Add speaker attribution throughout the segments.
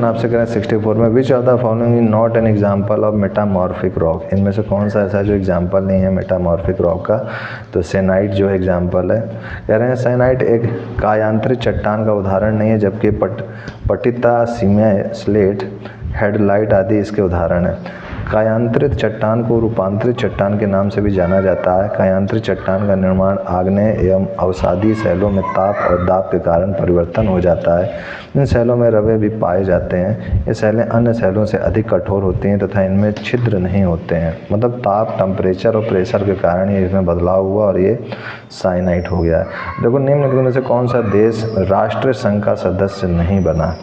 Speaker 1: आपसे करें 64 में, विच of the following is not an example of metamorphic rock, इनमें से कौन सा ऐसा जो एग्जाम्पल नहीं है मेटामॉर्फिक रॉक का, तो सैनाइट जो एग्जाम्पल है। कह रहे हैं सैनाइट एक कायांतरित चट्टान का उदाहरण नहीं है, जबकि पटिता सीमेय स्लेट हेडलाइट आदि इसके उदाहरण है। कायांतरित चट्टान को रूपांतरित चट्टान के नाम से भी जाना जाता है। कायांतरित चट्टान का निर्माण आग्नेय एवं अवसादी शैलों में ताप और दाब के कारण परिवर्तन हो जाता है। इन शैलों में रवे भी पाए जाते हैं। ये शैलें अन्य शैलों से अधिक कठोर होती हैं तथा इनमें छिद्र नहीं होते हैं, मतलब ताप, टेम्परेचर और प्रेशर के कारण ये इसमें बदलाव हुआ और ये साइनाइट हो गया है। देखो निम्नलिखित में से कौन सा देश राष्ट्रीय संघ का सदस्य नहीं बना?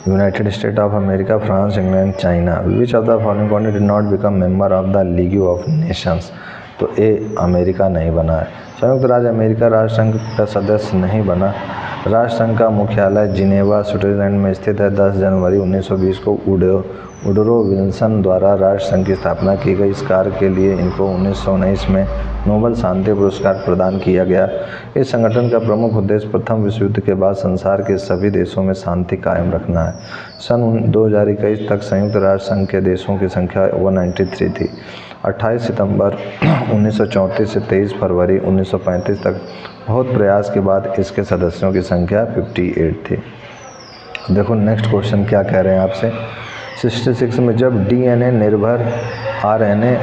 Speaker 1: United state of America, France, England, China. Which of the following country did not become member of the league of Nations? तो ए अमेरिका नहीं बना है। संयुक्त राज्य अमेरिका राष्ट्रसंघ का सदस्य नहीं बना। राष्ट्रसंघ का मुख्यालय जिनेवा, स्विट्जरलैंड में स्थित है। 10 जनवरी 1920 को वुडरो विल्सन द्वारा राष्ट्रसंघ की स्थापना की गई। इस कार्य के लिए इनको 1919 में नोबेल शांति पुरस्कार प्रदान किया गया। इस संगठन का प्रमुख उद्देश्य प्रथम विश्व युद्ध के बाद संसार के सभी देशों में शांति कायम रखना है। सन 2021 तक संयुक्त राष्ट्र संघ के देशों की संख्या 193 थी। 28 सितंबर 1934 से 23 फरवरी 1935 तक बहुत प्रयास के बाद इसके सदस्यों की संख्या 58 थी। देखो नेक्स्ट क्वेश्चन क्या कह रहे हैं आपसे। 66 में जब डीएनए निर्भर आरएनए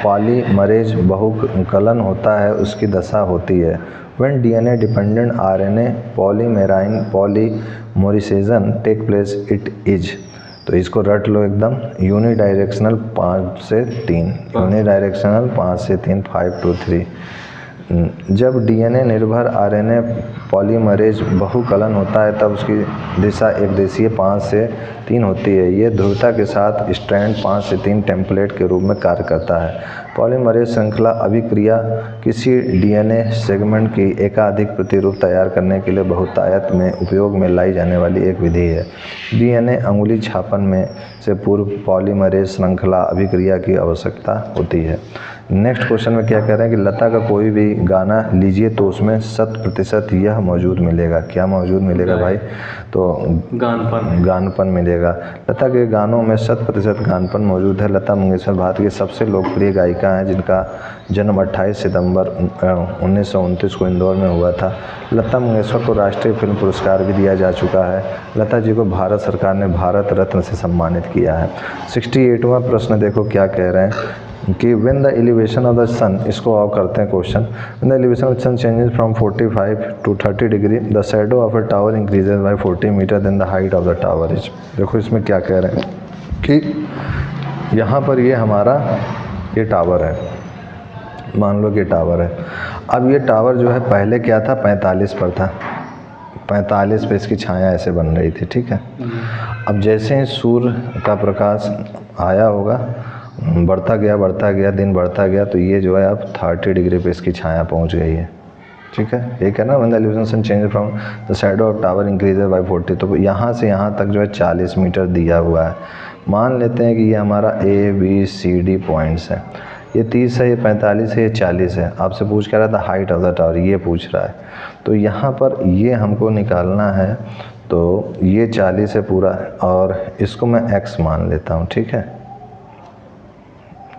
Speaker 1: पॉलीमरेज बहुकलन होता है उसकी दशा होती है। When DNA dependent RNA polymerase polymerisation take place it is, तो इसको रट लो एकदम, यूनिडायरेक्शनल 5 से 3, यूनिडायरेक्शनल 5 से 3, 5 to 3। जब डीएनए निर्भर आरएनए पॉलीमरेज बहुकलन होता है तब उसकी दिशा एकदिशीय 5 से 3 होती है। ये ध्रुवता के साथ स्ट्रैंड 5 से 3 टेम्पलेट के रूप में कार्य करता है। पॉलीमरेज श्रृंखला अभिक्रिया किसी डीएनए सेगमेंट की एकाधिक प्रतिरूप तैयार करने के लिए बहुतायत में उपयोग में लाई जाने वाली एक विधि है। डीएनए अंगुली छापन में से पूर्व पॉलीमरेज श्रृंखला अभिक्रिया की आवश्यकता होती है। नेक्स्ट क्वेश्चन में क्या कह रहे हैं कि लता का कोई भी गाना लीजिए तो उसमें 100% यह मौजूद मिलेगा। क्या मौजूद मिलेगा भाई? तो गानपन मिलेगा। लता के गानों में 100% गानपन मौजूद है। लता मंगेशकर भारत की सबसे लोकप्रिय गायिका हैं जिनका जन्म 28 सितंबर 1929 को इंदौर में हुआ था। लता मंगेशकर को राष्ट्रीय फिल्म पुरस्कार भी दिया जा चुका है। लता जी को भारत सरकार ने भारत रत्न से सम्मानित किया है। 68वां प्रश्न देखो क्या कह रहे हैं कि when the elevation of the sun, इसको ऑफ करते हैं question, when the elevation of the sun changes from 45 to 30 degree the shadow of a tower increases by 40 metre then the height of the tower is। देखो इसमें क्या कह रहे हैं कि यहाँ पर ये हमारा ये टावर है, मान लो कि टावर है। अब ये टावर जो है पहले क्या था, 45 पर था, 45 पे इसकी छाया ऐसे बन रही थी, ठीक है। अब जैसे ही सूर्य का प्रकाश आया होगा, बढ़ता गया दिन बढ़ता गया, तो ये जो है अब 30 डिग्री पे इसकी छाया पहुंच गई है, ठीक है। ये कहना when the elevation change from the shadow of tower increases by 40, तो यहाँ से यहाँ तक जो है 40 मीटर दिया हुआ है। मान लेते हैं कि ये हमारा ABCD पॉइंट्स है, ये 30 है, ये 45 है, ये 40 है। आपसे पूछ क्या रहा था हाइट ऑफ द टावर, ये पूछ रहा है। तो यहाँ पर ये हमको निकालना है, तो ये 40 है पूरा और इसको मैं x मान लेता हूँ, ठीक है,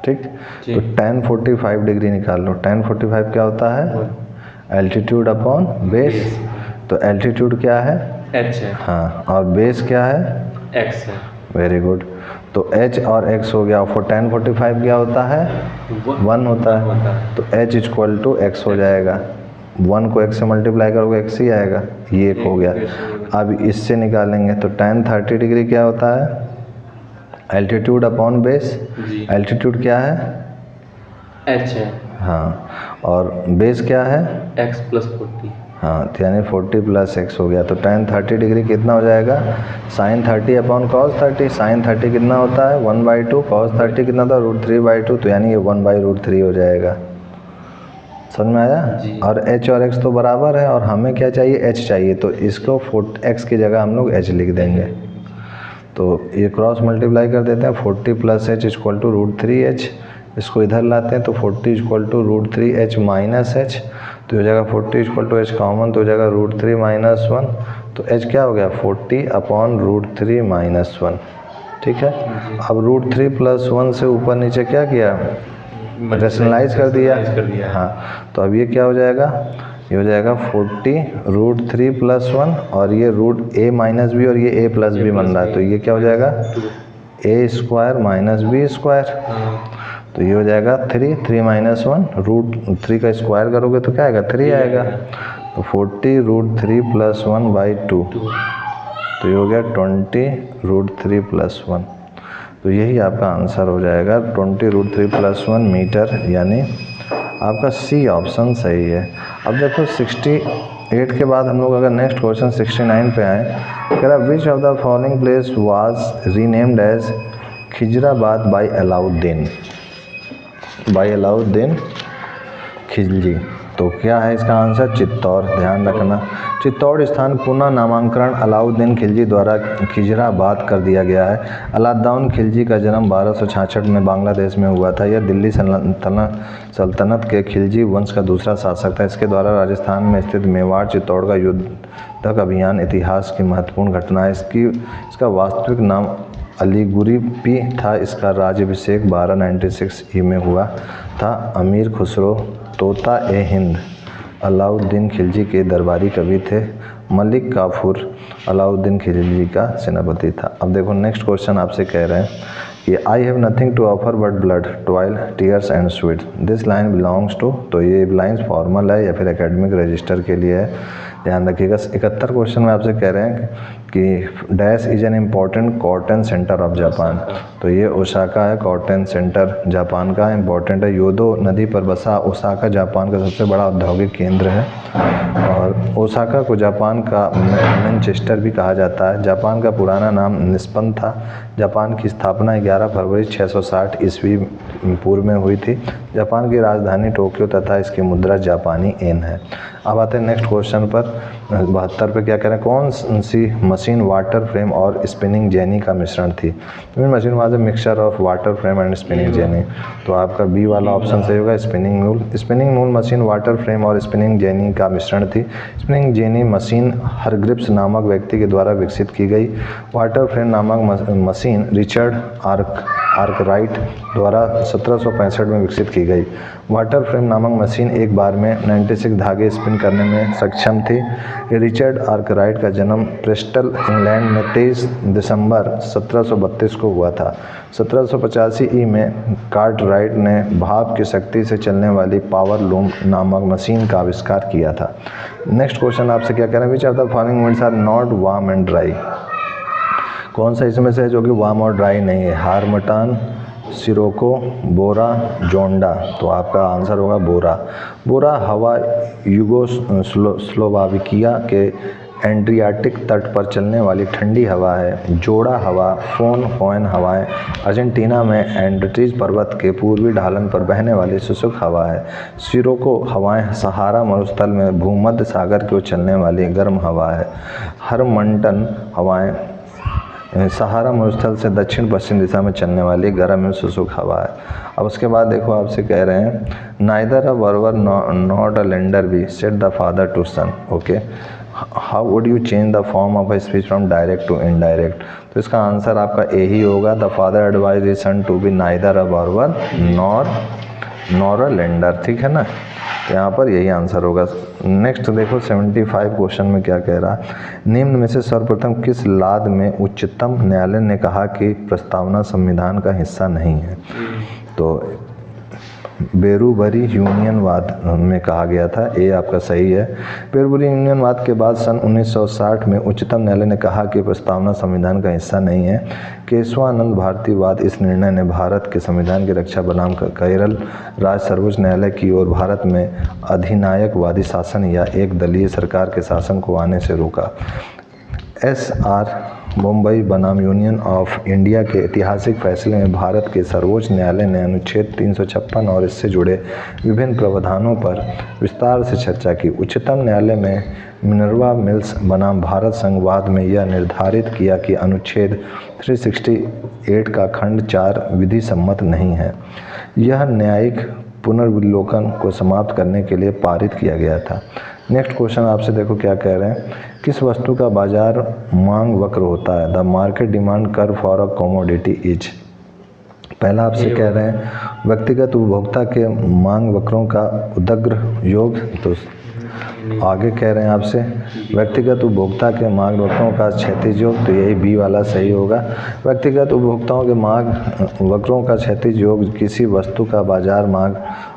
Speaker 1: ठीक। तो tan 45 डिग्री निकाल लो। tan 45 क्या होता है? Altitude upon base. तो एल्टीट्यूड क्या है?
Speaker 2: h है।
Speaker 1: हाँ, और बेस क्या है? x है। Very good. तो h और x हो गया। और tan 45 क्या होता है? 1 होता है। तो h इक्वल टू x हो जाएगा। 1 को x से मल्टीप्लाई करोगे x ही आएगा, ये 1 हो गया। अब इससे निकालेंगे तो tan 30 डिग्री क्या होता है? Altitude upon base. एल्टीट्यूड क्या है?
Speaker 2: h है।
Speaker 1: हाँ, और बेस क्या है?
Speaker 2: x + 40।
Speaker 1: हाँ, तो यानी 40 + x हो गया। तो tan 30 डिग्री कितना हो जाएगा? sin 30 upon cos 30। sin 30 कितना होता है? 1/2। cos 30 कितना था? √3/2। तो यानी ये 1/√3 हो जाएगा। समझ में आया? और h और x तो बराबर है और हमें क्या चाहिए? h चाहिए। तो इसको x की जगह हम लोग h लिख देंगे। तो ये क्रॉस मल्टीप्लाई कर देते हैं। 40 + h इक्वल टू √3h। इसको इधर लाते हैं तो 40 इक्वल टू √3h - h। तो हो जाएगा 40 इक्वल टू h कॉमन, तो हो जाएगा √3 - 1। तो h क्या हो गया 40/√3 - 1, ठीक है। अब √3 + 1 से ऊपर नीचे क्या किया, रेशनलाइज कर दिया। हाँ, तो अब ये क्या हो जाएगा, ये हो जाएगा 40√3 + 1 और ये √a - b और ये a+b बन रहा है, तो ये क्या हो जाएगा a² - b²। तो ये हो जाएगा 3 - 1, √3 का स्क्वायर करोगे तो क्या आएगा 3 आएगा। तो 40√3 + 1/2, तो ये हो गया 20√3 + 1। तो यही आपका आंसर हो जाएगा 20√3 + 1 मीटर, यानी आपका सी ऑप्शन सही है। अब देखो 68 के बाद हम लोग अगर नेक्स्ट क्वेश्चन 69 पे आए, कह रहा which of the following place was renamed as Khizrabad by Alauddin Khilji. तो क्या है इसका आंसर, चित्तौड़। ध्यान रखना, चित्तौड़ स्थान पुनः नामांकरण अलाउद्दीन खिलजी द्वारा खिजराबाद कर दिया गया है। अलाउद्दीन खिलजी का जन्म 1266 में बांग्लादेश में हुआ था। यह दिल्ली सल्तनत के खिलजी वंश का दूसरा शासक था। इसके द्वारा राजस्थान में स्थित मेवाड़ चित्तौड़ का युद्धक अभियान इतिहास की महत्वपूर्ण घटना है। इसका वास्तविक नाम अलीगुरी था। इसका राज्याभिषेक 1296 ई में हुआ था। अमीर खुसरो तोता-ए-हिंद अलाउद्दीन खिलजी के दरबारी कवि थे। मलिक काफूर अलाउद्दीन खिलजी का सेनापति था। अब देखो नेक्स्ट क्वेश्चन आपसे कह रहे हैं कि I have nothing to offer but blood, toil, tears and sweat, this line belongs to. तो ये लाइन्स फॉर्मल है या फिर एकेडमिक रजिस्टर के लिए है, ध्यान रखिएगा। 71 क्वेश्चन में आपसे कह रहे हैं कि dash is an important cotton centre of Japan. तो ये ओसाका है, कॉटन सेंटर जापान का इम्पॉर्टेंट है। योदो नदी पर बसा ओसाका जापान का सबसे बड़ा औद्योगिक केंद्र है और ओसाका को जापान का मैनचेस्टर भी कहा जाता है। जापान का पुराना नाम निस्पन था। जापान की स्थापना 11 फरवरी 660 ईस्वी पूर्व में हुई थी। जापान की राजधानी टोक्यो तथा इसकी मुद्रा जापानी येन है। अब आते हैं नेक्स्ट क्वेश्चन पर 72 पे, क्या कह रहे हैं, कौन सी मशीन वाटर फ्रेम और स्पिनिंग जेनी का मिश्रण थी। Machine was a mixture of water frame and spinning jenny. तो आपका बी वाला ऑप्शन सही होगा, spinning mule. Spinning mule machine water frame और स्पिनिंग जेनी का मिश्रण थी। स्पिनिंग जेनी मशीन हरग्रिप्स नामक व्यक्ति के द्वारा विकसित की गई। वाटर फ्रेम नामक मशीन रिचर्ड आर्कराइट द्वारा 1765 में विकसित की गई। वाटर फ्रेम नामक मशीन एक बार में 96 धागे स्पिन करने में सक्षम थी। रिचर्ड आर्कराइट का जन्म प्रेस्टल इंग्लैंड में 23 दिसंबर 1732 को हुआ था। 1785 ई में कार्टराइट ने भाप की शक्ति से चलने वाली पावर लूम नामक मशीन का आविष्कार किया था। नेक्स्ट क्वेश्चन आपसे क्या कह रहे हैं, which of the following winds are not warm and dry. कौन सा इसमें से है जो कि वार्म और ड्राई नहीं है, हार्मटान, सिरोको, बोरा, जोंडा। तो आपका आंसर होगा बोरा। बोरा हवा स्लोवाकिया के एड्रियाटिक तट पर चलने वाली ठंडी हवा है। जोड़ा हवा फोन हवाएं अर्जेंटीना में एंडीज पर्वत के पूर्वी ढालन पर बहने वाली शुष्क हवा है। सिरोको हवाएं सहारा मरुस्थल में भूमध्य सागर की ओर चलने वाली गर्म हवा है। हरमंटन हवाएं सहारा मरुस्थल से दक्षिण पश्चिम दिशा में चलने वाली गर्म एवं शुष्क हवा है। अब उसके बाद देखो आपसे कह रहे हैं neither a borrower not a lender be said the father to son. Okay, how would you change the form of a speech from direct to indirect. तो इसका आंसर आपका ए ही होगा। The father advise his son to be neither a borrower nor a lender, ठीक है ना। यहाँ पर यही आंसर होगा। नेक्स्ट देखो 75 क्वेश्चन में क्या कह रहा है, निम्न में से सर्वप्रथम किस लाद में उच्चतम न्यायालय ने कहा कि प्रस्तावना संविधान का हिस्सा नहीं है। तो बेरुबरी यूनियनवाद में कहा गया था, ये आपका सही है। बेरुबरी यूनियनवाद के बाद सन 1960 में उच्चतम न्यायालय ने कहा कि प्रस्तावना संविधान का हिस्सा नहीं है। केशवानंद भारतीवाद इस निर्णय ने भारत के संविधान की रक्षा बनाम केरल राज्य सर्वोच्च न्यायालय की ओर भारत में अधिनायकवादी शासन या एक दलीय सरकार के शासन को आने से रोका। SR मुंबई बनाम यूनियन ऑफ इंडिया के ऐतिहासिक फैसले में भारत के सर्वोच्च न्यायालय ने अनुच्छेद 356 और इससे जुड़े विभिन्न प्रावधानों पर विस्तार से चर्चा की। उच्चतम न्यायालय में मिनर्वा मिल्स बनाम भारत संघवाद में यह निर्धारित किया कि अनुच्छेद 368 का खंड 4 विधि सम्मत नहीं है। यह न्यायिक पुनर्विलोकन को समाप्त करने के लिए पारित किया गया था। नेक्स्ट क्वेश्चन आपसे देखो क्या कह रहे हैं, किस वस्तु का बाजार मांग वक्र होता है? The market demand curve for a commodity is. पहला आपसे कह रहे हैं व्यक्तिगत उपभोक्ता के मांग वक्रों का उदग्र योग, तो आगे कह रहे हैं आपसे व्यक्तिगत उपभोक्ता के मांग वक्रों का क्षैतिज योग, तो यही बी वाला सही होगा। व्यक्तिगत उपभोक्ताओं के मांग वक्रों का क्षैतिज योग किसी वस्तु का बाजार मांग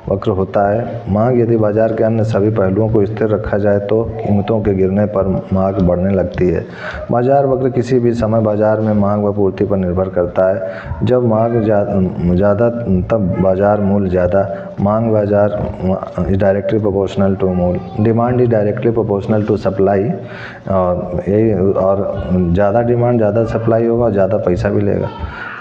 Speaker 1: वक्र होता है। मांग यदि बाजार के अन्य सभी पहलुओं को स्थिर रखा जाए तो कीमतों के गिरने पर मांग बढ़ने लगती है। बाजार वक्र किसी भी समय बाजार में मांग व पूर्ति पर निर्भर करता है। जब मांग ज़्यादा तब बाजार मूल्य ज़्यादा। मांग बाजार इज डायरेक्टली प्रोपोर्शनल टू मूल्य। Demand is directly proportional to supply, और यही, और ज़्यादा डिमांड ज़्यादा सप्लाई होगा और ज़्यादा पैसा भी लेगा।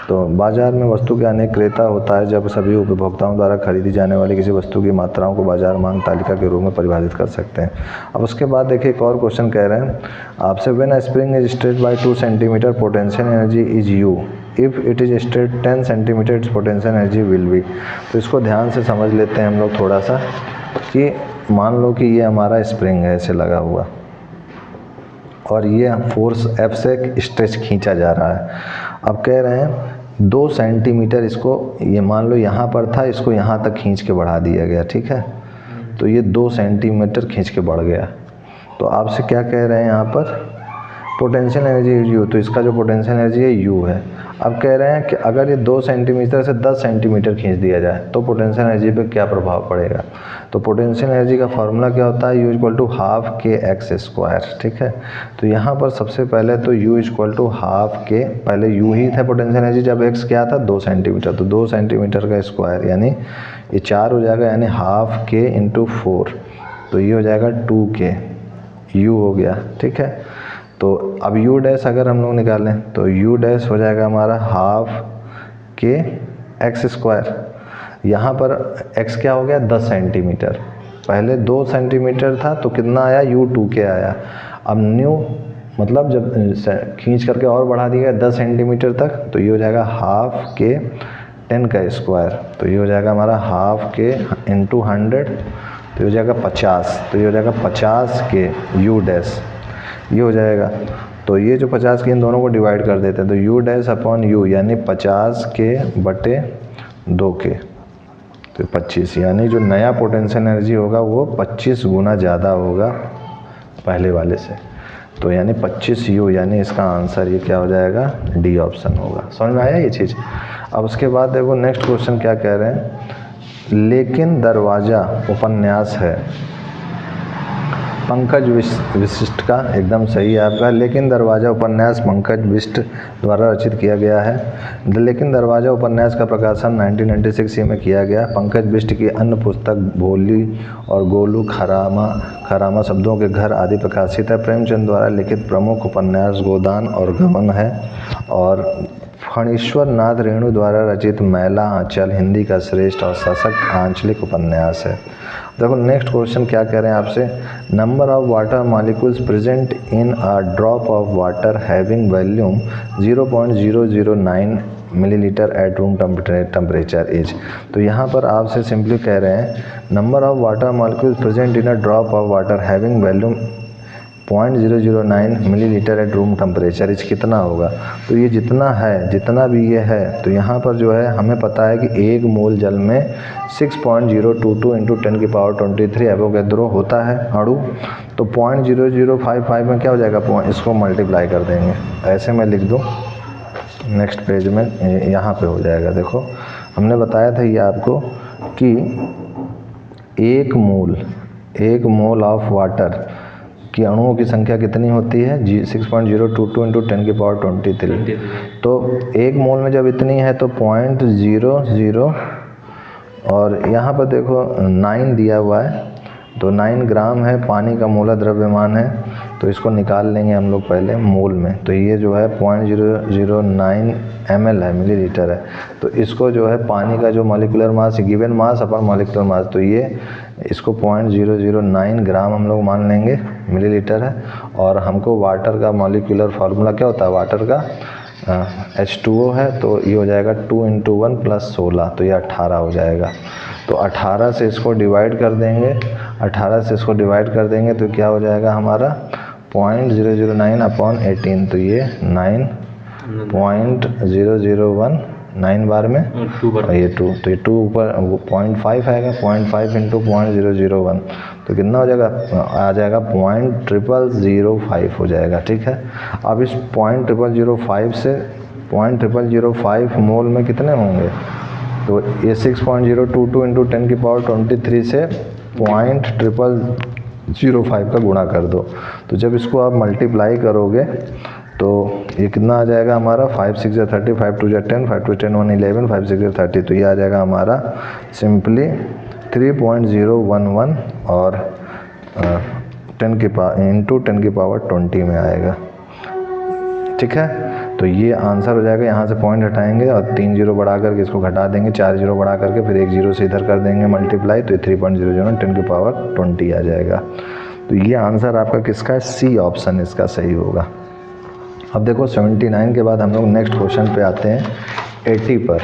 Speaker 1: तो बाजार में वस्तु के अनेक क्रेता होता है जब सभी उपभोक्ताओं द्वारा खरीदी जाने वाली किसी वस्तु की मात्राओं को बाजार मांग तालिका के रूप में परिभाषित कर सकते हैं। अब उसके बाद देखिए एक और क्वेश्चन कह रहे हैं आपसे, when a spring is stretched by 2 centimetre potential energy is U, if it is stretched 10 centimetre its potential energy will be. तो इसको ध्यान से समझ लेते हैं हम लोग थोड़ा सा, कि मान लो कि ये हमारा स्प्रिंग है ऐसे लगा हुआ, और ये फोर्स F से स्ट्रेच खींचा जा रहा है। अब कह रहे हैं 2 सेंटीमीटर इसको, ये मान लो यहाँ पर था, इसको यहाँ तक खींच के बढ़ा दिया गया, ठीक है। तो ये 2 सेंटीमीटर खींच के बढ़ गया। तो आपसे क्या कह रहे हैं यहाँ पर, पोटेंशियल एनर्जी इज यू, तो इसका जो पोटेंशियल एनर्जी है यू है। अब कह रहे हैं कि अगर ये 2 सेंटीमीटर से 10 सेंटीमीटर खींच दिया जाए तो पोटेंशियल एनर्जी पे क्या प्रभाव पड़ेगा। तो पोटेंशियल एनर्जी का फॉर्मूला क्या होता है, U इक्वल टू हाफ के एक्स स्क्वायर, ठीक है। तो यहाँ पर सबसे पहले तो U इक्वल टू हाफ के, पहले U ही था पोटेंशियल एनर्जी जब x क्या था 2 सेंटीमीटर, तो 2 सेंटीमीटर का स्क्वायर यानी ये 4 हो जाएगा, यानी हाफ के इंटू 4, तो ये हो जाएगा 2k, U हो गया, ठीक है। तो अब U डैश अगर हम लोग निकालें तो U डैश हो जाएगा हमारा हाफ के एक्स स्क्वायर। यहाँ पर x क्या हो गया 10 सेंटीमीटर, पहले 2 सेंटीमीटर था तो कितना आया U 2k आया। अब न्यू मतलब जब खींच करके और बढ़ा दिया 10 सेंटीमीटर तक, तो ये हो जाएगा हाफ के 10 का स्क्वायर, तो ये हो जाएगा हमारा हाफ के इंटू 100, तो ये हो जाएगा 50, तो ये हो जाएगा 50 के U डैश, ये हो जाएगा। तो ये जो 50 के इन दोनों को डिवाइड कर देते हैं, तो U डैश अपॉन U यानी 50 के बटे 2 के, तो 25, यानी जो नया पोटेंशियल एनर्जी होगा वो 25 गुना ज़्यादा होगा पहले वाले से। तो यानी 25 U, यानी इसका आंसर ये क्या हो जाएगा, डी ऑप्शन होगा। समझ में आया ये चीज़। अब उसके बाद देखो नेक्स्ट क्वेश्चन क्या कह रहे हैं, लेकिन दरवाज़ा उपन्यास है पंकज विशिष्ट का, एकदम सही है आपका। लेकिन दरवाज़ा उपन्यास पंकज विशिष्ट द्वारा रचित किया गया है। लेकिन दरवाज़ा उपन्यास का प्रकाशन 1996 में किया गया। पंकज विशिष्ट की अन्य पुस्तक भोली और गोलू खरामा शब्दों के घर आदि प्रकाशित है। प्रेमचंद द्वारा लिखित प्रमुख उपन्यास गोदान और गमन है। और फणीश्वर नाथ रेणु द्वारा रचित मैला आंचल हिंदी का श्रेष्ठ और सशक्त आंचलिक उपन्यास है। देखो नेक्स्ट क्वेश्चन क्या कह रहे हैं आपसे, number of water molecules present in a drop of water having volume 0.009 millilitre at room temperature is. तो यहाँ पर आपसे सिंपली कह रहे हैं number of water molecules present in a drop of water having volume 0.009 millilitre at room temperature is कितना होगा। तो ये जितना है, जितना भी ये है, तो यहाँ पर जो है हमें पता है कि 1 मोल जल में 6.022 इंटू 10 की पावर 23 एवोगैड्रो होता है अणु। तो 0.0055 में क्या हो जाएगा, इसको मल्टीप्लाई कर देंगे, ऐसे मैं लिख दूँ नेक्स्ट पेज में, यहाँ पे हो जाएगा। देखो हमने बताया था ये आपको कि 1 मोल ऑफ वाटर कि अणुओं की संख्या कितनी होती है 6.022 इंटू 10 की पावर 23। तो 1 मोल में जब इतनी है तो 0.00 और यहाँ पर देखो 9 दिया हुआ है, तो 9 ग्राम है, पानी का मोला द्रव्यमान है, तो इसको निकाल लेंगे हम लोग पहले मोल में। तो ये जो है 0.009 ml है, मिलीलीटर है। तो इसको जो है पानी का जो मॉलिक्यूलर मास गिवन मास अपन मॉलिक्यूलर मास, तो ये इसको 0.009 ग्राम हम लोग मान लेंगे, मिलीलीटर है। और हमको वाटर का मॉलिक्यूलर फार्मूला क्या होता है, वाटर का H2O है, तो ये हो जाएगा 2 × 1 + 16, तो ये 18 हो जाएगा। तो 18 से इसको डिवाइड कर देंगे, 18 से इसको डिवाइड कर देंगे तो क्या हो जाएगा हमारा 0.009 अपॉन 18, तो ये 9.001 9 बार में और ये 2, तो ये 2 ऊपर 0.5 आएगा, 0.5 इंटू 0.001 तो कितना हो जाएगा, आ जाएगा 0.0005 हो जाएगा। ठीक है, अब इस 0.0005 से 0.0005 मोल में कितने होंगे, तो ये 6.022 इंटू 10⁻23 से 0.0005 का गुणा कर दो। तो जब इसको आप मल्टीप्लाई करोगे तो ये कितना आ जाएगा हमारा 5 6 या 30, 5 2 या 10, 5 2 10 1 11, 5 6 या 30, तो ये आ जाएगा हमारा सिंपली 3.011 और 10⁻20 में आएगा। ठीक है, तो ये आंसर हो जाएगा। यहाँ से पॉइंट हटाएंगे और 3 जीरो बढ़ा करके इसको घटा देंगे, 4 जीरो बढ़ा करके फिर 1 जीरो से इधर कर देंगे मल्टीप्लाई, तो ये 3.001 10⁻20 आ जाएगा। तो ये आंसर आपका किसका है, सी ऑप्शन इसका सही होगा। अब देखो 79 के बाद हम लोग नेक्स्ट क्वेश्चन पे आते हैं 80 पर।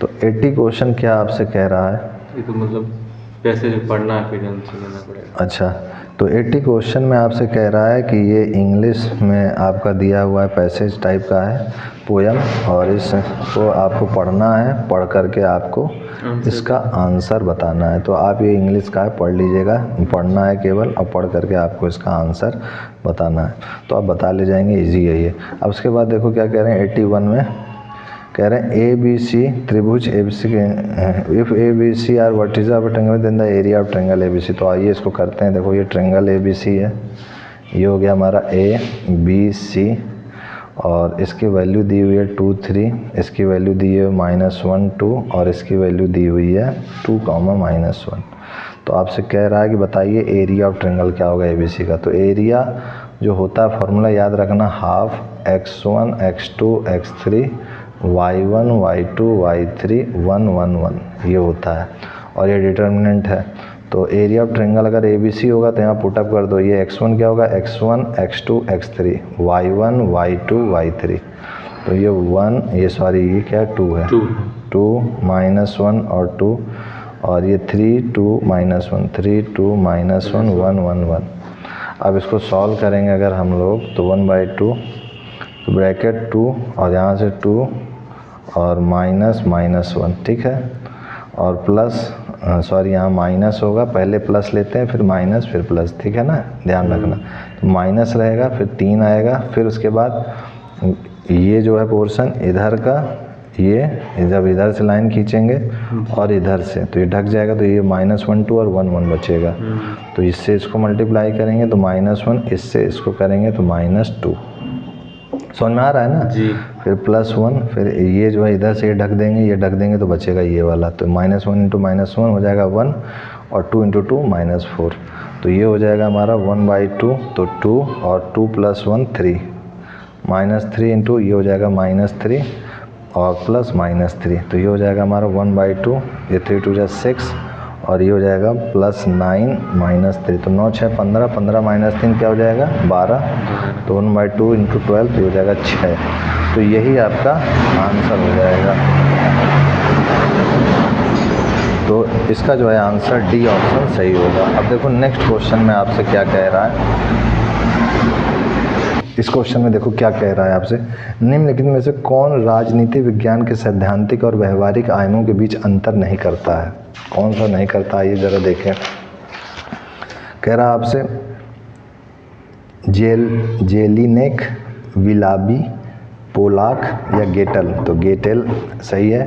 Speaker 1: तो 80 क्वेश्चन क्या आपसे कह रहा है,
Speaker 2: ये तो मतलब पैसे जो पढ़ना है फिर आंसर देना पड़ेगा।
Speaker 1: अच्छा, तो 80 क्वेश्चन में आपसे कह रहा है कि ये इंग्लिश में आपका दिया हुआ है, पैसेज टाइप का है पोयम, और इसको आपको पढ़ना है, पढ़ करके आपको इसका आंसर बताना है। तो आप ये इंग्लिश का है पढ़ लीजिएगा, पढ़ना है केवल, और पढ़ करके आपको इसका आंसर बताना है। तो आप बता ले जाएंगे, इजी है ये। अब उसके बाद देखो क्या कह रहे हैं 81 में, कह रहे हैं ABC त्रिभुज ABC के if ABC are vertices of triangle then the area of triangle ABC। तो आइए इसको करते हैं। देखो ये ट्रायंगल ABC है, ये हो गया हमारा ABC, और इसकी वैल्यू दी हुई है 2 3, इसकी वैल्यू दी है -1 2, और इसकी वैल्यू दी हुई है 2, -1। तो आपसे कह रहा है कि बताइए एरिया ऑफ ट्रायंगल क्या होगा ABC का। तो एरिया जो होता है फॉर्मूला याद रखना, half x1 x2 x3 y1 y2 y3 1 1 1 ये होता है, और ये डिटर्मिनेंट है। तो एरिया ऑफ ट्रायंगल अगर ABC होगा तो यहाँ पुटअप कर दो, ये x1 क्या होगा, x1 x2 x3 y1 y2 y3, तो ये 1 ये सॉरी ये क्या 2 है, 2 -1 और 2, और ये 3 2 -1 3 2 -1 1 1 1। अब इसको सॉल्व करेंगे अगर हम लोग तो 1/2 ब्रैकेट 2 और यहाँ से 2 और -1, ठीक है, और प्लस सॉरी यहाँ माइनस होगा, पहले प्लस लेते हैं फिर माइनस फिर प्लस, ठीक है ना, ध्यान रखना। तो माइनस रहेगा, फिर 3 आएगा, फिर उसके बाद ये जो है पोर्शन इधर का, ये जब इधर से लाइन खींचेंगे और इधर से तो ये ढक जाएगा, तो ये -1 2 और 1 1 बचेगा। तो इससे इसको मल्टीप्लाई करेंगे तो -1, इससे इसको करेंगे तो -2। समझ में आ रहा है ना
Speaker 2: जी।
Speaker 1: फिर +1, फिर ये जो है इधर से ये ढक देंगे, ये ढक देंगे तो बचेगा ये वाला, तो -1 × -1 हो जाएगा 1, और 2 × 2 -4, तो ये हो जाएगा हमारा 1/2, तो 2 और 2 + 1 3, -3 × ये हो जाएगा -3 और प्लस -3, तो ये हो जाएगा हमारा 1/2, ये 3 2 6, और ये हो जाएगा +9 -3, तो 9 6 15, 15 -3 क्या हो जाएगा 12, तो 1/2 × 12 तो हो जाएगा 6। तो यही आपका आंसर हो जाएगा। तो इसका जो है आंसर डी ऑप्शन सही होगा। अब देखो नेक्स्ट क्वेश्चन में आपसे क्या कह रहा है, इस क्वेश्चन में देखो क्या कह रहा है आपसे, निम्नलिखित में से कौन राजनीति विज्ञान के सैद्धांतिक और व्यवहारिक आयामों के बीच अंतर नहीं करता है, कौन सा नहीं करता है, ये ज़रा देखें। कह रहा है आपसे जेलिनेक, विलाबी, पोलाक या गेटल। तो गेटेल सही है।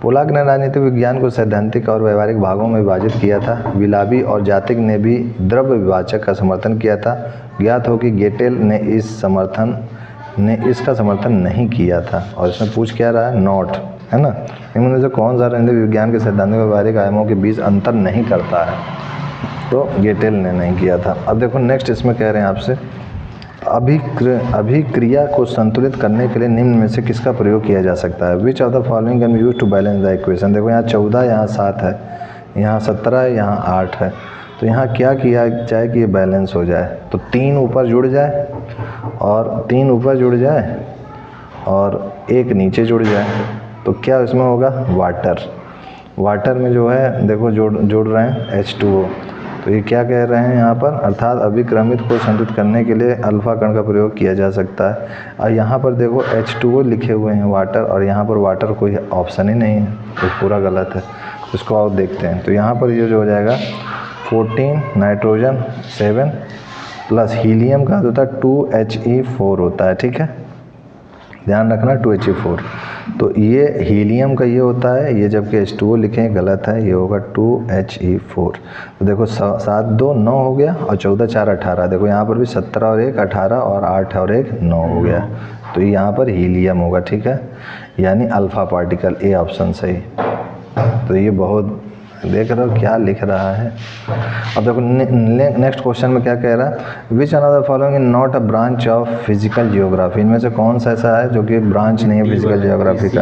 Speaker 1: पोलाक ने राजनीतिक विज्ञान को सैद्धांतिक और व्यवहारिक भागों में विभाजित किया था। विलाबी और जातिक ने भी द्रव्य विभाजक का समर्थन किया था। ज्ञात हो कि गेटेल ने इसका समर्थन नहीं किया था। और इसमें पूछ क्या रहा है, नॉट, है ना। इनमें से कौन सा राजनीतिक विज्ञान के सैद्धांतिक और व्यवहारिक आयामों के बीच अंतर नहीं करता है, तो गेटेल ने नहीं किया था। अब देखो नेक्स्ट इसमें कह रहे हैं आपसे, अभिक्रिया को संतुलित करने के लिए निम्न में से किसका प्रयोग किया जा सकता है। Which of the following can be used to balance the equation. देखो यहाँ 14, यहाँ 7 है, यहाँ 17, यहाँ 8 है। तो यहाँ क्या किया जाए कि ये बैलेंस हो जाए, तो 3 ऊपर जुड़ जाए और 3 ऊपर जुड़ जाए और 1 नीचे जुड़ जाए, तो क्या इसमें होगा वाटर। वाटर में जो है देखो जोड़ रहे हैं H2O। तो ये क्या कह रहे हैं यहाँ पर, अर्थात अभिक्रमित को संतुलित करने के लिए अल्फा कण का प्रयोग किया जा सकता है। और यहाँ पर देखो H2O लिखे हुए हैं वाटर, और यहाँ पर वाटर कोई ऑप्शन ही नहीं है, तो पूरा गलत है। इसको और देखते हैं, तो यहाँ पर ये जो हो जाएगा 14 नाइट्रोजन 7 प्लस हीलियम का होता है 2He4 होता है, ठीक है, ध्यान रखना 2He4। तो ये हीलियम का ये होता है, ये जबकि H2O लिखे हैं गलत है, ये होगा 2He4। तो देखो 7 2 9 हो गया, और 14 4 18। देखो यहाँ पर भी 17 और 1 18 और 8 और 1 9 हो गया। तो यहाँ पर हीलियम होगा, ठीक है, यानी अल्फा पार्टिकल, ए ऑप्शन सही। तो ये बहुत देख रहे हो क्या लिख रहा है। अब देखो नेक्स्ट क्वेश्चन में क्या कह रहा है, which another following is not a branch of physical geography. इनमें से कौन सा ऐसा है जो कि ब्रांच नहीं है फिजिकल जियोग्राफी का।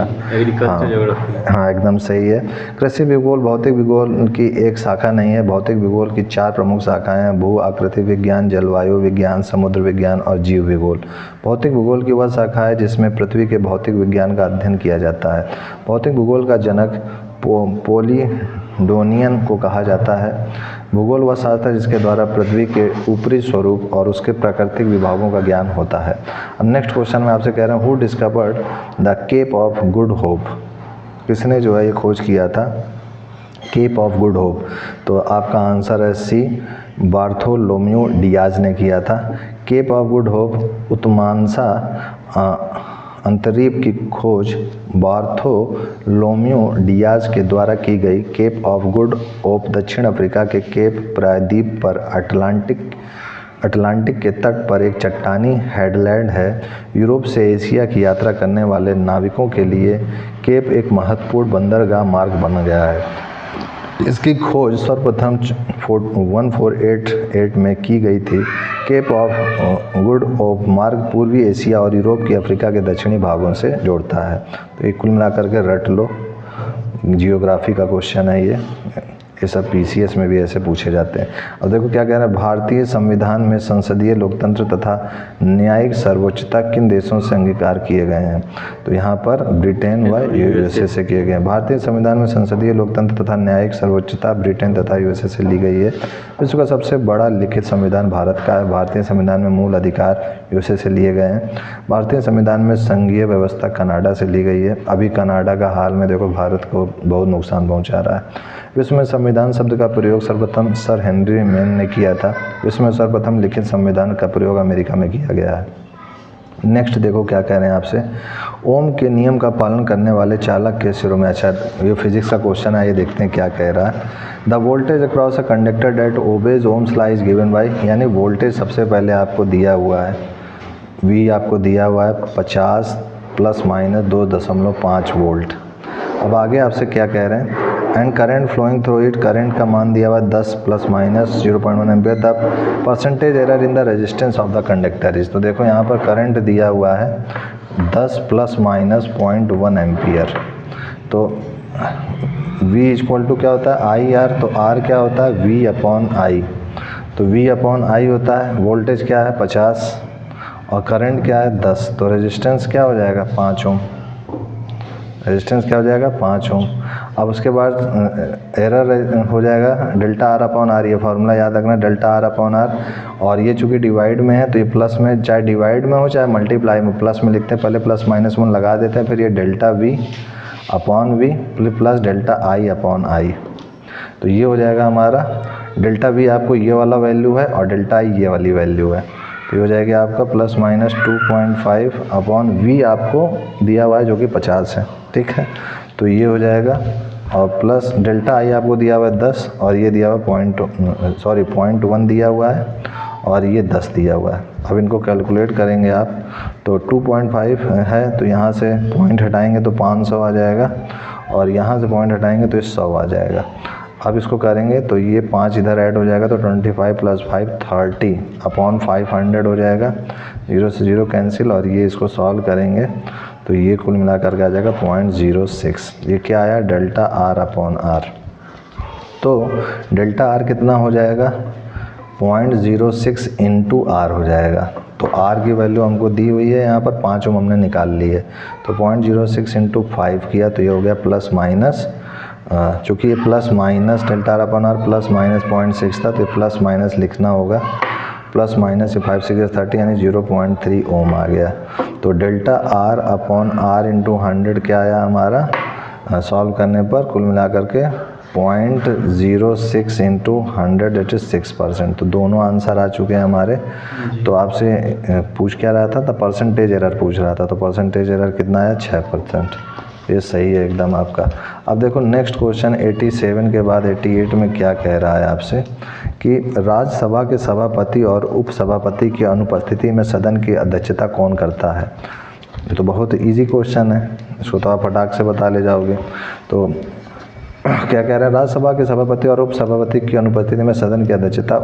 Speaker 1: हाँ एकदम सही है। कृषि भूगोल भौतिक भूगोल की एक शाखा नहीं है। भौतिक भूगोल की 4 प्रमुख शाखाएं हैं, भू आकृति विज्ञान, जलवायु विज्ञान, समुद्र विज्ञान और जीव भूगोल। भौतिक भूगोल की वह शाखा है जिसमें पृथ्वी के भौतिक विज्ञान का अध्ययन किया जाता है। भौतिक भूगोल का जनक पोलिडोनियन को कहा जाता है। भूगोल वह शास्त्र है जिसके द्वारा पृथ्वी के ऊपरी स्वरूप और उसके प्राकृतिक विभागों का ज्ञान होता है। अब नेक्स्ट क्वेश्चन में आपसे कह रहे हैं, who discovered the Cape of Good Hope. किसने जो है ये खोज किया था, केप ऑफ गुड होप। तो आपका आंसर है सी, बार्थोलोम्यू डियाज ने किया था। केप ऑफ गुड होप उत्मांसा अंतरीप की खोज बार्थोलोम्यू डियाज के द्वारा की गई। केप ऑफ गुड होप दक्षिण अफ्रीका के केप प्रायद्वीप पर अटलांटिक के तट पर एक चट्टानी हेडलैंड है। यूरोप से एशिया की यात्रा करने वाले नाविकों के लिए केप एक महत्वपूर्ण बंदरगाह मार्ग बन गया है। इसकी खोज सर्वप्रथम 1488 में की गई थी। केप ऑफ गुड होप मार्ग पूर्वी एशिया और यूरोप की अफ्रीका के दक्षिणी भागों से जोड़ता है। तो ये कुल मिलाकर के रट लो, जियोग्राफी का क्वेश्चन है ये सब पीसीएस में भी ऐसे पूछे जाते हैं। अब देखो क्या कह रहा है, भारतीय संविधान में संसदीय लोकतंत्र तथा न्यायिक सर्वोच्चता किन देशों से अंगीकार किए गए हैं। तो यहाँ पर ब्रिटेन व यूएसए से किए गए हैं। भारतीय संविधान में संसदीय लोकतंत्र तथा न्यायिक सर्वोच्चता ब्रिटेन तथा यूएसए से ली गई है। विश्व का सबसे बड़ा लिखित संविधान भारत का है। भारतीय संविधान में मूल अधिकार यूएसए से लिए गए हैं। भारतीय संविधान में संघीय व्यवस्था कनाडा से ली गई है। अभी कनाडा का हाल में देखो भारत को बहुत नुकसान पहुँचा रहा है। विश्व में संविधान शब्द का प्रयोग सर्वप्रथम सर हेनरी मेन ने किया था। विश्व में सर्वप्रथम लिखित संविधान का प्रयोग अमेरिका में किया गया है। नेक्स्ट देखो क्या कह रहे हैं आपसे, ओम के नियम का पालन करने वाले चालक के सिरों में। अच्छा ये फिजिक्स का क्वेश्चन है, ये देखते हैं क्या कह रहा है। The voltage across a conductor that obeys Ohm's law is given by, यानी वोल्टेज सबसे पहले आपको दिया हुआ है, वी आपको दिया हुआ है 50 + - 2.5 वोल्ट। अब आगे आपसे क्या कह रहे हैं, and current flowing through it, current का मान दिया हुआ 10 ± 0.1 ampere. The percentage error in the resistance of the conductor is. तो देखो यहाँ पर करंट दिया हुआ है 10 ± 0.1 एम्पियर। तो V = क्या होता है IR, तो R क्या होता है V/I। तो V/I होता है, वोल्टेज क्या है 50 और करंट क्या है 10। तो रेजिस्टेंस क्या हो जाएगा 5 ओम। रेजिस्टेंस क्या हो जाएगा 5 ओम। अब उसके बाद एरर हो जाएगा ΔR/R। ये फार्मूला याद रखना, ΔR/R। और ये चूँकि डिवाइड में है तो ये प्लस में, चाहे डिवाइड में हो चाहे मल्टीप्लाई में, प्लस में लिखते हैं, पहले +-1 लगा देते हैं, फिर ये ΔV/V प्लस ΔI/I। तो ये हो जाएगा हमारा ΔV आपको ये वाला वैल्यू है और ΔI ये वाली वैल्यू है। तो ये हो जाएगा आपका +-2.5/V आपको दिया हुआ है जो कि 50 है, ठीक है। तो ये हो जाएगा और प्लस ΔI आपको दिया हुआ है 10 और ये दिया हुआ 0.1 दिया हुआ है और ये 10 दिया हुआ है। अब इनको कैलकुलेट करेंगे आप, तो 2.5 है तो यहाँ से पॉइंट हटाएंगे तो 500 आ जाएगा और यहाँ से पॉइंट हटाएंगे तो 100 आ जाएगा। अब इसको करेंगे तो ये 5 इधर ऐड हो जाएगा तो 25 + 5 30/500 हो जाएगा। 0 से 0 कैंसिल और ये इसको सॉल्व करेंगे तो ये कुल मिला करके आ जाएगा 0.06। ये क्या आया ΔR/R। तो ΔR कितना हो जाएगा 0.06 × R हो जाएगा। तो R की वैल्यू हमको दी हुई है यहाँ पर 5 ओम हमने निकाल ली है। तो 0.06 × 5 किया तो ये हो गया +- चूँकि ये plus minus delta R upon R plus minus 0.6 था, तो प्लस माइनस लिखना होगा, प्लस माइनस से 5 6 30 यानी 0.3 ओम आ गया। तो delta R upon R into 100 क्या आया हमारा, सॉल्व करने पर कुल मिलाकर के 0.06 इंटू 100 दैट इज 6%। तो दोनों आंसर आ चुके हैं हमारे। तो आपसे पूछ क्या रहा था, तो परसेंटेज एरर पूछ रहा था, तो परसेंटेज एरर कितना आया 6%। ये सही है एकदम आपका। अब देखो नेक्स्ट क्वेश्चन 87 के बाद 88 में क्या कह रहा है आपसे कि राज्यसभा के सभापति और उपसभापति की अनुपस्थिति में सदन की अध्यक्षता कौन करता है। ये तो बहुत इजी क्वेश्चन है, इसको तो आप फटाक से बता ले जाओगे। तो क्या कह रहे हैं, राज्यसभा के सभापति और उपसभापति की अनुपस्थिति में सदन की अध्यक्षता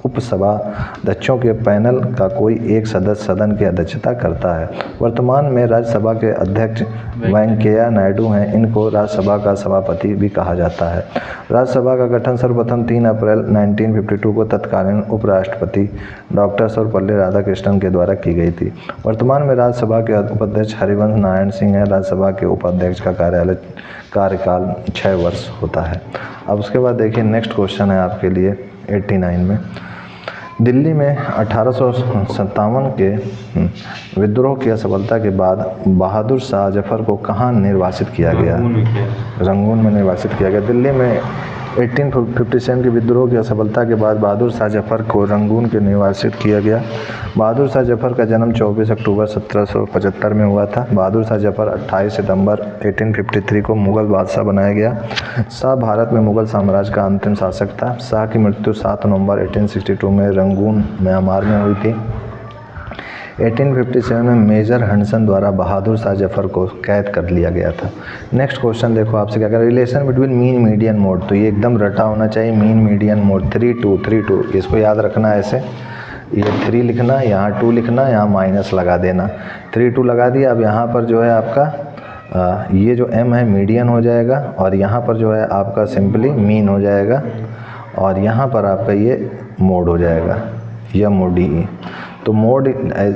Speaker 1: उपसभाध्यक्षों के पैनल का कोई एक सदस्य सदन की अध्यक्षता करता है। वर्तमान में राज्यसभा के अध्यक्ष वेंकैया नायडू हैं, इनको राज्यसभा का सभापति भी कहा जाता है। राज्यसभा का गठन सर्वप्रथम 3 अप्रैल 1952 को तत्कालीन उपराष्ट्रपति डॉक्टर सर्वपल्ली राधाकृष्णन के द्वारा की गई थी। वर्तमान में राज्यसभा के उपाध्यक्ष हरिवंश नारायण सिंह हैं। राज्यसभा के उपाध्यक्ष का कार्यकाल 6 वर्ष होता है। अब उसके बाद देखिए नेक्स्ट क्वेश्चन है आपके लिए 89 में। दिल्ली में 1857 के विद्रोह की असफलता के बाद बहादुर शाह जफर को कहाँ निर्वासित किया गया? रंगून में निर्वासित किया गया। दिल्ली में 1857 के विद्रोह की असफलता के बाद बहादुर शाह जफर को रंगून के निर्वासित किया गया। बहादुर शाह जफर का जन्म 24 अक्टूबर 1775 में हुआ था। बहादुर शाह जफर 28 सितंबर 1853 को मुग़ल बादशाह बनाया गया। शाह भारत में मुग़ल साम्राज्य का अंतिम शासक था। शाह की मृत्यु 7 नवंबर 1862 में रंगून म्यांमार में हुई थी। 1857 में मेजर हडसन द्वारा बहादुर शाह जफर को कैद कर लिया गया था। नेक्स्ट क्वेश्चन देखो आपसे क्या कह रहा है, relation between mean median mode. तो ये एकदम रटा होना चाहिए, मीन मीडियन मोड 3 2 इसको याद रखना है ऐसे, ये 3 लिखना, यहाँ 2 लिखना, यहाँ माइनस लगा देना, 3 2 लगा दिया। अब यहाँ पर जो है आपका ये जो m है मीडियन हो जाएगा और यहाँ पर जो है आपका सिंपली मीन हो जाएगा और यहाँ पर आपका ये मोड हो जाएगा, यह मोड ही। तो मोड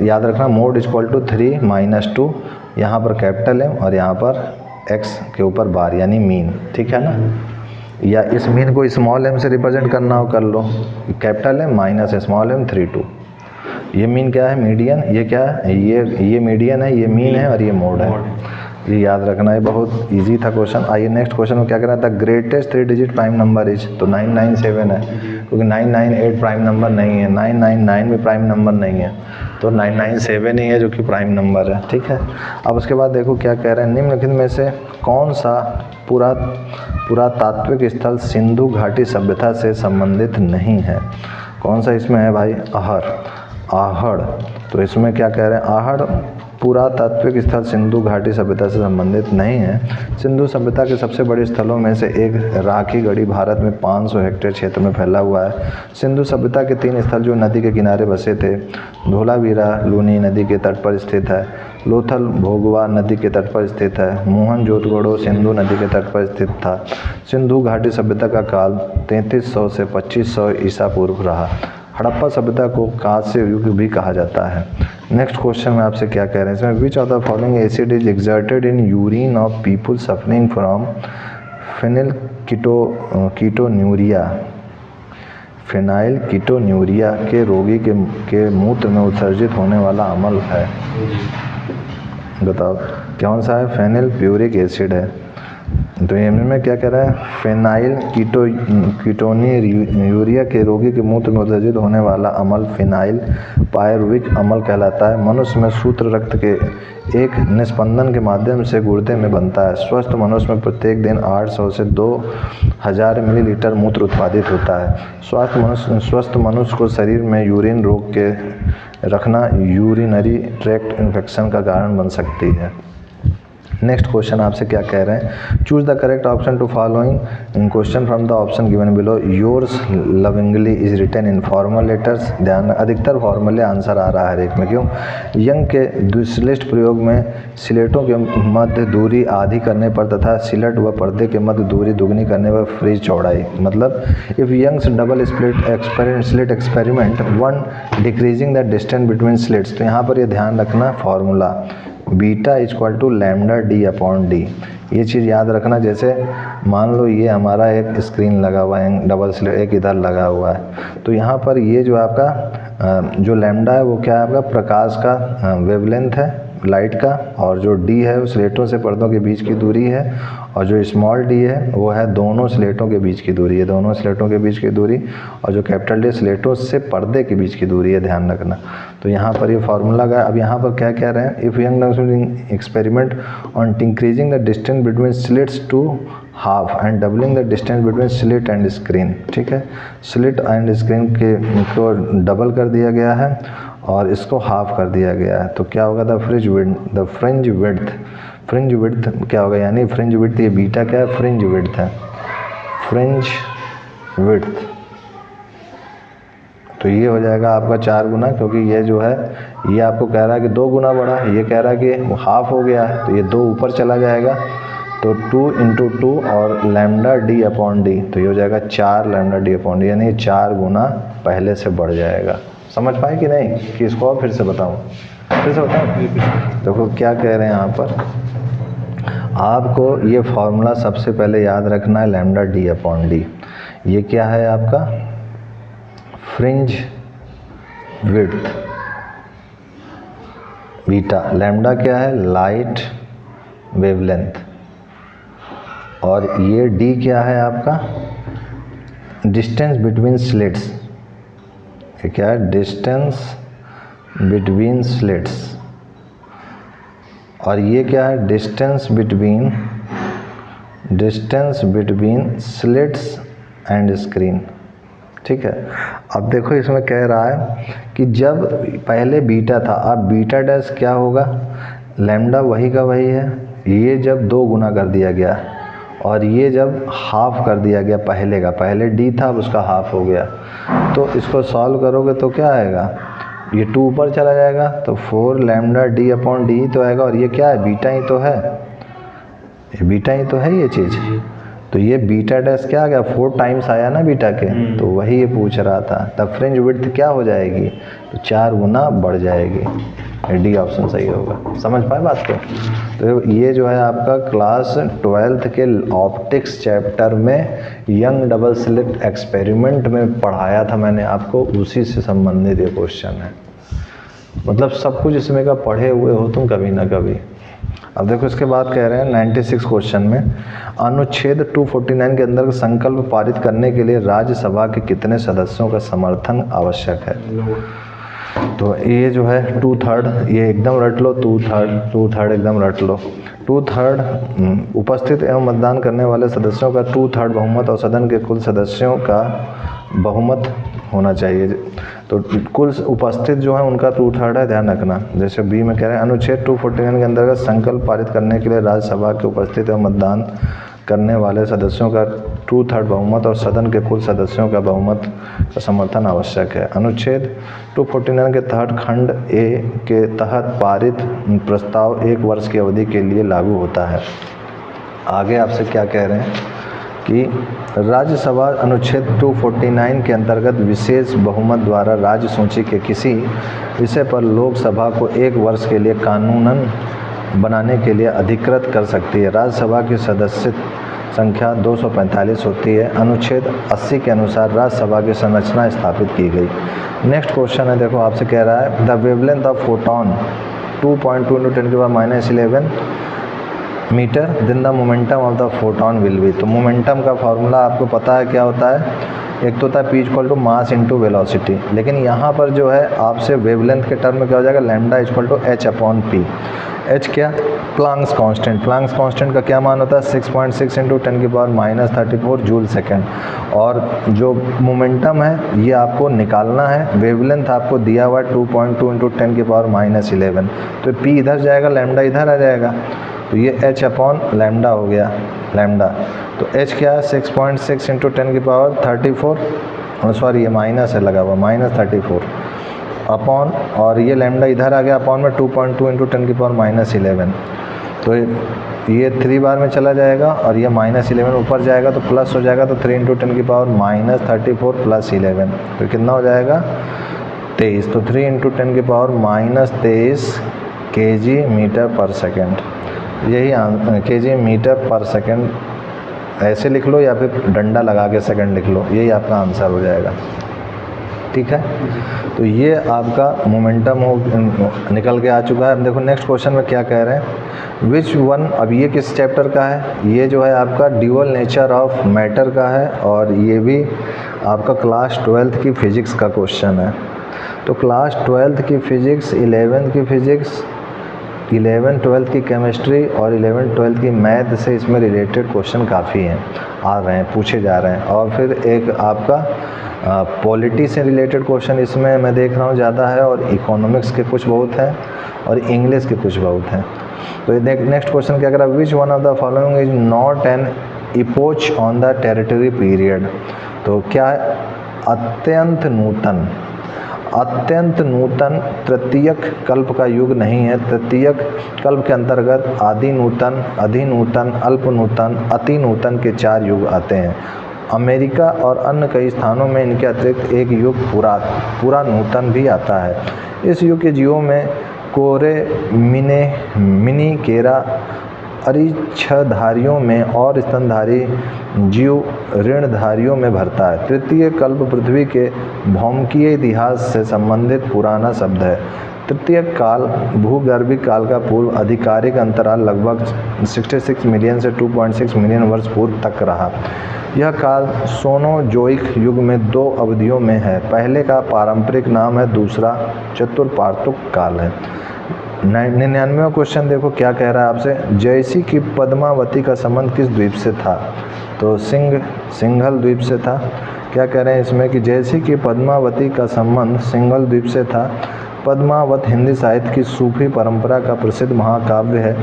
Speaker 1: याद रखना, मोड इक्वल टू 3 - 2, यहाँ पर कैपिटल M और यहाँ पर x के ऊपर बार यानी मीन, ठीक है ना। या इस मीन को स्मॉल m से रिप्रेजेंट करना हो कर लो, capital M minus small m 3 2। ये मीन क्या है, मीडियन। ये क्या है, ये मीडियन है, ये मीन है और ये मोड है। ये याद रखना है, बहुत इजी था क्वेश्चन। आइए नेक्स्ट क्वेश्चन में क्या करना था, greatest 3 digit prime number is. तो 997 है क्योंकि 998 प्राइम नंबर नहीं है, 999 भी प्राइम नंबर नहीं है, तो 997 ही है जो कि प्राइम नंबर है, ठीक है। अब उसके बाद देखो क्या कह रहे हैं, निम्नलिखित में से कौन सा पुरातात्विक स्थल सिंधु घाटी सभ्यता से संबंधित नहीं है। कौन सा इसमें है भाई, आहड़। तो इसमें क्या कह रहे हैं, आहड़ पुरातात्विक स्थल सिंधु घाटी सभ्यता से संबंधित नहीं है। सिंधु सभ्यता के सबसे बड़े स्थलों में से एक राखी गढ़ी भारत में 500 हेक्टेयर क्षेत्र में फैला हुआ है। सिंधु सभ्यता के 3 स्थल जो नदी के किनारे बसे थे, धोलावीरा लूनी नदी के तट पर स्थित है, लोथल भोगवा नदी के तट पर स्थित है, मोहनजोदड़ो सिंधु नदी के तट पर स्थित था। सिंधु घाटी सभ्यता का काल 3300 से 2500 ईसा पूर्व रहा। हड़प्पा सभ्यता को कांस्य युग भी कहा जाता है। नेक्स्ट क्वेश्चन में आपसे क्या कह रहे हैं इसमें, विच of the following acid is exerted in urine of people suffering from phenyl ketonuria. Phenyl ketonuria के रोगी के मूत्र में उत्सर्जित होने वाला अम्ल है, बताओ कौन सा है, फेनिल प्यूरिक एसिड है। तो इनमें क्या कह रहा है, फेनाइल कीटोन्यूरिया के रोगी के मूत्र में उत्सर्जित होने वाला अम्ल फिनाइल पायरुविक अम्ल कहलाता है। मनुष्य में सूत्र रक्त के एक निस्पंदन के माध्यम से गुर्दे में बनता है। स्वस्थ मनुष्य में प्रत्येक दिन 800 से 2000 मिलीलीटर मूत्र उत्पादित होता है। स्वस्थ मनुष्य को शरीर में यूरिन रोग के रखना यूरिनरी ट्रैक्ट इन्फेक्शन का कारण बन सकती है। नेक्स्ट क्वेश्चन आपसे क्या कह रहे हैं, choose the correct option to following in question from the option given below. Yours lovingly is written in formal letters. ध्यान, अधिकतर फॉर्मल आंसर आ रहा है हर एक में, क्यों। यंग के द्विश्लिष्ट प्रयोग में सिलेटों के मध्य दूरी आधी करने पर तथा सिलट व पर्दे के मध्य दूरी दुगनी करने पर फ्रिज चौड़ाई। मतलब if Young's double slit experiment 1 decreasing the distance between slits. तो यहाँ पर ये ध्यान रखना formula, beta equal to lambda D upon D. ये चीज़ याद रखना। जैसे मान लो ये हमारा एक स्क्रीन लगा हुआ है, डबल स्लिट एक इधर लगा हुआ है, तो यहाँ पर ये जो आपका जो लैम्डा है वो क्या है, आपका प्रकाश का वेवलेंथ है लाइट का, और जो डी है वो स्लेटों से पर्दों के बीच की दूरी है, और जो स्मॉल डी है वो है दोनों स्लेटों के बीच की दूरी है, दोनों स्लेटों के बीच की दूरी, और जो कैपिटल डी स्लेटों से पर्दे के बीच की दूरी है, ध्यान रखना। तो यहाँ पर ये फार्मूला का, अब यहाँ पर क्या कह रहे हैं, if Young experiment on increasing the distance between slits to half and doubling the distance between slit and screen. ठीक है, स्लिट एंड स्क्रीन को डबल कर दिया गया है और इसको हाफ कर दिया गया है, तो क्या होगा, द फ्रिंज विड्थ क्या होगा, यानी फ्रिंज विड्थ, ये बीटा क्या है, फ्रिंज विड्थ है, फ्रिंज विड्थ। तो ये हो जाएगा आपका 4 गुना, क्योंकि ये जो है ये आपको कह रहा है कि 2 गुना बढ़ा, ये कह रहा है कि हाफ हो गया है, तो ये 2 ऊपर चला जाएगा, तो 2 × 2 और लैम्डा डी अपॉन डी, तो ये हो जाएगा 4 लैम्डा डी अपॉन डी, यानी 4 गुना पहले से बढ़ जाएगा। समझ पाए कि नहीं, कि इसको और फिर से बताऊँ, फिर से बताऊँ। देखो क्या कह रहे हैं यहाँ पर, आपको ये फॉर्मूला सबसे पहले याद रखना है, लैम्डा डी अपॉन डी। ये क्या है आपका, फ्रिंज विड्थ, बीटा, लैम्डा क्या है, लाइट वेवलेंथ, और ये डी क्या है आपका, डिस्टेंस बिटवीन स्लिट्स। ये क्या है, डिस्टेंस बिटवीन स्लिट्स, और ये क्या है, distance between slits and screen. ठीक है, अब देखो इसमें कह रहा है कि जब पहले बीटा था, अब बीटा डैश क्या होगा, लैम्डा वही का वही है, ये जब 2 गुना कर दिया गया और ये जब हाफ कर दिया गया पहले का, पहले डी था अब उसका हाफ हो गया, तो इसको सॉल्व करोगे तो क्या आएगा, ये 2 ऊपर चला जाएगा, तो 4 लैम्डा डी अपॉन डी तो आएगा, और ये क्या है, बीटा ही तो है, ये बीटा ही तो है ये चीज़, तो ये बीटा डैश क्या आ गया, 4 टाइम्स आया ना बीटा के, तो वही ये पूछ रहा था। तब फ्रिंज विड्थ क्या हो जाएगी, तो 4 गुना बढ़ जाएगी, डी ऑप्शन सही होगा। समझ पाए बात को। तो ये जो है आपका क्लास 12th के ऑप्टिक्स चैप्टर में यंग डबल स्लिट एक्सपेरिमेंट में पढ़ाया था मैंने आपको, उसी से संबंधित ये क्वेश्चन है। मतलब सब कुछ इसमें का पढ़े हुए हो तुम कभी ना कभी। अब देखो इसके बाद कह रहे हैं 96 क्वेश्चन में, अनुच्छेद 249 के अंदर संकल्प पारित करने के लिए राज्यसभा के कितने सदस्यों का समर्थन आवश्यक है। तो ये जो है 2/3, ये एकदम रट लो, 2/3 एकदम रट लो। 2/3 उपस्थित एवं मतदान करने वाले सदस्यों का 2/3 बहुमत और सदन के कुल सदस्यों का बहुमत होना चाहिए। तो कुल उपस्थित जो है उनका 2/3 है, ध्यान रखना। जैसे बी में कह रहे हैं, अनुच्छेद 249 के अंतर्गत संकल्प पारित करने के लिए राज्यसभा के उपस्थित एवं मतदान करने वाले सदस्यों का 2/3 बहुमत और सदन के कुल सदस्यों का बहुमत का समर्थन आवश्यक है। अनुच्छेद 249 के तहत खंड ए के तहत पारित प्रस्ताव 1 वर्ष की अवधि के लिए लागू होता है। आगे आपसे क्या कह रहे हैं कि राज्यसभा अनुच्छेद 249 के अंतर्गत विशेष बहुमत द्वारा राज्य सूची के किसी विषय पर लोकसभा को 1 वर्ष के लिए कानूनन बनाने के लिए अधिकृत कर सकती है। राज्यसभा की सदस्य संख्या 245 होती है। अनुच्छेद 80 के अनुसार राज्यसभा की संरचना स्थापित की गई। नेक्स्ट क्वेश्चन है, देखो आपसे कह रहा है the wavelength of photon 2.2 × 10⁻11 metre, then the momentum of the photon will be. तो मोमेंटम का फॉर्मूला आपको पता है क्या होता है, एक तो होता है P = मास इंटू वेलोसिटी, लेकिन यहाँ पर जो है आपसे वेवलेंथ के टर्म में क्या हो जाएगा, लैम्डा = h/p। h क्या, प्लांक्स कांस्टेंट। प्लांक्स कांस्टेंट का क्या मान होता है, 6.6 × 10⁻34 जूल सेकेंड। और जो मोमेंटम है ये आपको निकालना है, वेवलेंथ आपको दिया हुआ है 2.2 × 10⁻11। तो P इधर जाएगा, लैम्डा इधर आ जाएगा, तो ये h/λ हो गया, लैम्डा। तो h क्या है, 6.6 × 10⁻34, सॉरी ये माइनस है लगा हुआ, -34 अपॉन, और ये लैम्डा इधर आ गया अपॉन में 2.2 × 10⁻11। तो ये 3 बार में चला जाएगा और ये -11 ऊपर जाएगा तो प्लस हो जाएगा, तो 3 × 10⁻34 + 11, तो कितना हो जाएगा 23। तो 3 × 10⁻23 kg मीटर पर सेकेंड, यही kg मीटर पर सेकेंड ऐसे लिख लो या फिर डंडा लगा के सेकंड लिख लो, यही आपका आंसर हो जाएगा। ठीक है, तो ये आपका मोमेंटम हो निकल के आ चुका है। अब देखो नेक्स्ट क्वेश्चन में क्या कह रहे हैं, विच वन, अब ये किस चैप्टर का है, ये जो है आपका ड्यूअल नेचर ऑफ मैटर का है और ये भी आपका क्लास 12th की फिजिक्स का क्वेश्चन है। तो क्लास 12th की फिजिक्स, 11th की फिजिक्स, 11th 12th की केमिस्ट्री और 11th 12th की मैथ से इसमें रिलेटेड क्वेश्चन काफ़ी हैं, आ रहे हैं, पूछे जा रहे हैं। और फिर एक आपका पॉलिटी से रिलेटेड क्वेश्चन इसमें मैं देख रहा हूँ ज़्यादा है, और इकोनॉमिक्स के कुछ बहुत हैं और इंग्लिश के कुछ बहुत हैं। तो ये नेक्स्ट क्वेश्चन क्या कह रहा है, which one of the following is not an epoch on the territory period. तो क्या है, अत्यंत नूतन तृतीयक कल्प का युग नहीं है। तृतीयक कल्प के अंतर्गत आदि नूतन, अधिनूतन, अल्प नूतन, अति नूतन के 4 युग आते हैं। अमेरिका और अन्य कई स्थानों में इनके अतिरिक्त एक युग पूरा नूतन भी आता है। इस युग के जीवों में कोरे मिनी केरा अरिच्छधारियों में और स्तनधारी जीव ऋणधारियों में भरता है। तृतीय कल्प पृथ्वी के भौमकीय इतिहास से संबंधित पुराना शब्द है। तृतीय काल भूगर्भिक काल का पूर्व आधिकारिक अंतराल लगभग 66 मिलियन से 2.6 मिलियन वर्ष पूर्व तक रहा। यह काल सोनोजोइक युग में 2 अवधियों में है। पहले का पारंपरिक नाम है, दूसरा चतुर्पार्तुक काल है। 99वां क्वेश्चन देखो क्या कह रहा है आपसे, जयसी की पद्मावती का संबंध किस द्वीप से था। तो सिंघल द्वीप से था। क्या कह रहे हैं इसमें कि जयसी की पद्मावती का संबंध सिंघल द्वीप से था। पद्मावत हिंदी साहित्य की सूफी परंपरा का प्रसिद्ध महाकाव्य है।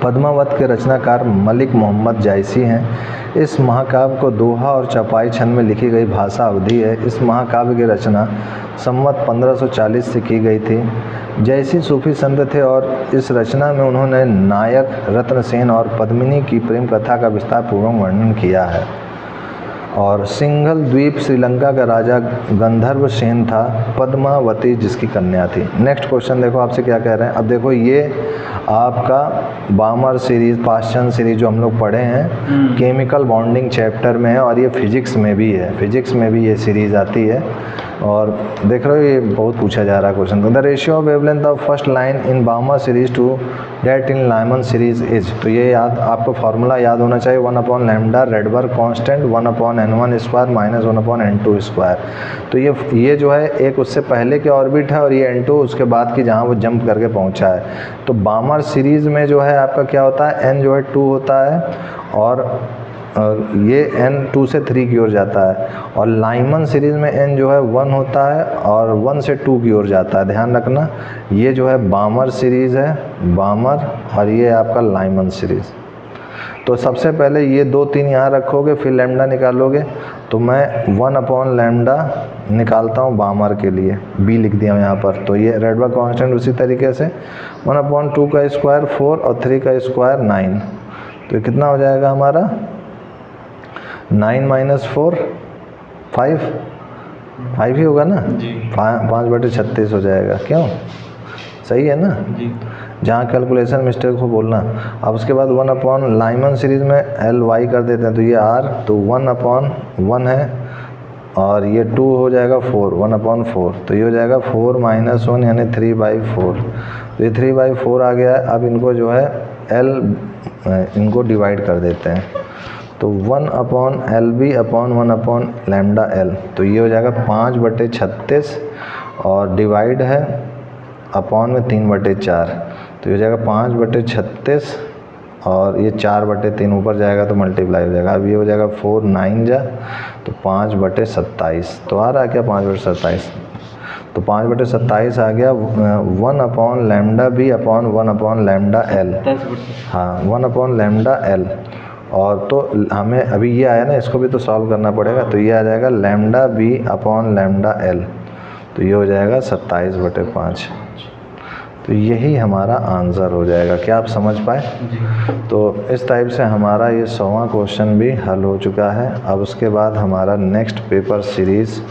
Speaker 1: पद्मावत के रचनाकार मलिक मोहम्मद जायसी हैं। इस महाकाव्य को दोहा और चौपाई छंद में लिखी गई भाषा अवधि है। इस महाकाव्य की रचना संवत 1540 से की गई थी। जैसी सूफी संत थे और इस रचना में उन्होंने नायक रत्नसेन और पद्मिनी की प्रेम कथा का विस्तार पूर्वक वर्णन किया है। और सिंघल द्वीप श्रीलंका का राजा गंधर्व सेन था, पद्मावती जिसकी कन्या थी। नेक्स्ट क्वेश्चन देखो आपसे क्या कह रहे हैं। अब देखो ये आपका बामर सीरीज, पाश्चन सीरीज जो हम लोग पढ़े हैं, केमिकल बॉन्डिंग चैप्टर में है और ये फिजिक्स में भी है। फिजिक्स में भी ये सीरीज आती है और देख रहे हो ये बहुत पूछा जा रहा है question. The ratio of wavelength of first line in Balmer series to that in Lyman series is. तो ये याद आपको फार्मूला याद होना चाहिए, 1/λ Rydberg constant 1/n1² minus 1/n2²। तो ये जो है एक उससे पहले के ऑर्बिट है और ये n2 उसके बाद की जहाँ वो जंप करके पहुँचा है। तो बामर सीरीज में जो है आपका क्या होता है, n जो है 2 होता है और ये n 2 से 3 की ओर जाता है। और लाइमन सीरीज़ में n जो है 1 होता है और 1 से 2 की ओर जाता है। ध्यान रखना, ये जो है बामर सीरीज़ है, बामर, और ये आपका लाइमन सीरीज़। तो सबसे पहले ये 2 3 यहाँ रखोगे, फिर लैम्डा निकालोगे। तो मैं 1/λ निकालता हूँ बामर के लिए, b लिख दिया यहाँ पर। तो ये रेडबर्ग कांस्टेंट उसी तरीके से 1/2 का स्क्वायर 4 और 3 का स्क्वायर 9। तो ये कितना हो जाएगा हमारा, 9 - 4 5 ही होगा ना जी। 5/36 हो जाएगा। क्यों, सही है ना जी। जहाँ कैलकुलेशन मिस्टेक हो बोलना। अब उसके बाद 1/ लाइमन सीरीज़ में ly कर देते हैं, तो ये r, तो 1/1 है और ये 2 हो जाएगा 4, 1/4। तो ये हो जाएगा 4 - 1 यानी 3/4। तो ये 3/4 आ गया है। अब इनको जो है l इनको डिवाइड कर देते हैं, तो 1/LB/1/λL। तो ये हो जाएगा 5/36 और डिवाइड है अपॉन में 3/4। तो ये हो जाएगा 5/36 और ये 4/3 ऊपर जाएगा तो मल्टीप्लाई हो जाएगा। अब ये हो जाएगा 4 9 जा तो 5/27। तो आ रहा है क्या 5/27। तो 5/27 आ गया 1/λB/1/λL। हाँ 1/λL। और तो हमें अभी ये आया ना, इसको भी तो सॉल्व करना पड़ेगा। तो ये आ जाएगा λB/λL। तो ये हो जाएगा 27/5। तो यही हमारा आंसर हो जाएगा। क्या आप समझ पाए? तो इस टाइप से हमारा ये 100वां क्वेश्चन भी हल हो चुका है। अब उसके बाद हमारा नेक्स्ट पेपर सीरीज़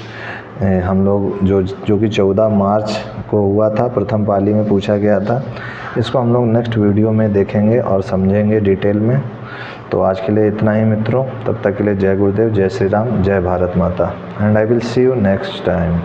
Speaker 1: हम लोग जो कि 14 मार्च को हुआ था, प्रथम पाली में पूछा गया था। इसको हम लोग नेक्स्ट वीडियो में देखेंगे और समझेंगे डिटेल में। तो आज के लिए इतना ही मित्रों, तब तक के लिए जय गुरुदेव, जय श्री राम, जय भारत माता, and I will see you next time.